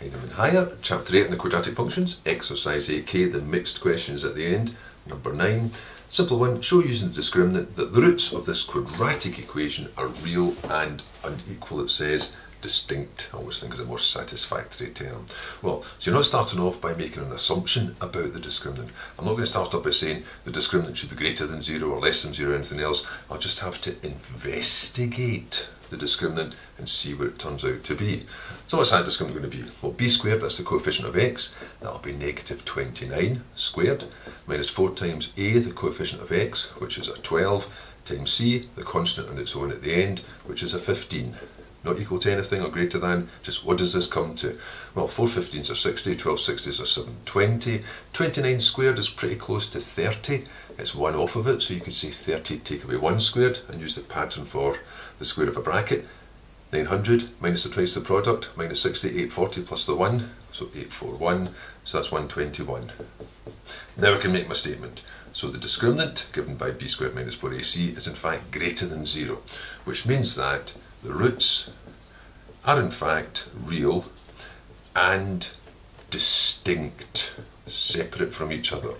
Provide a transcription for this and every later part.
Heinemann Higher, Chapter 8 in the Quadratic Functions, Exercise 8k, the mixed questions at the end, number 9. Simple one, show using the discriminant that the roots of this quadratic equation are real and unequal, it says, distinct. I always think is a more satisfactory term. Well, so you're not starting off by making an assumption about the discriminant. I'm not going to start off by saying the discriminant should be greater than 0 or less than 0 or anything else. I'll just have to investigate the discriminant and see what it turns out to be. So what's that discriminant going to be? Well, b squared, that's the coefficient of x, that'll be negative 29 squared, minus 4 times a, the coefficient of x, which is a 12, times c, the constant on its own at the end, which is a 15. Not equal to anything or greater than, just what does this come to? Well, 4 15s are 60, 12 60s are 720, 29 squared is pretty close to 30, it's 1 off of it, so you could say 30 take away 1 squared and use the pattern for the square of a bracket. 900 minus the twice the product, minus 60, 840 plus the 1, so 841, so that's 121. Now I can make my statement. So the discriminant given by b squared minus 4ac is in fact greater than 0, which means that the roots are in fact real and distinct, separate from each other.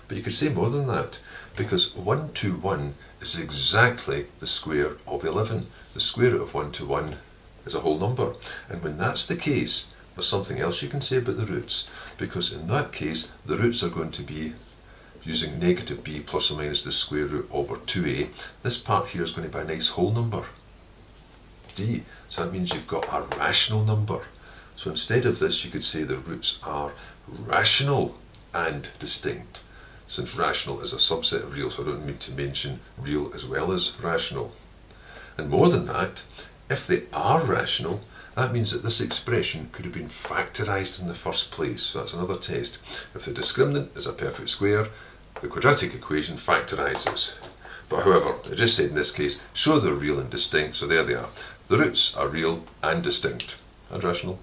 But you could say more than that, because 121 is exactly the square of 11. The square root of 121 is a whole number. And when that's the case, there's something else you can say about the roots, because in that case the roots are going to be using negative b plus or minus the square root over 2a. This part here is going to be a nice whole number, d. So that means you've got a rational number. So instead of this you could say the roots are rational and distinct, since rational is a subset of real, so I don't need to mention real as well as rational. And more than that, if they are rational, that means that this expression could have been factorised in the first place. So that's another test. If the discriminant is a perfect square, the quadratic equation factorises. But however, I just said in this case, show they're real and distinct, so there they are. The roots are real and distinct and rational.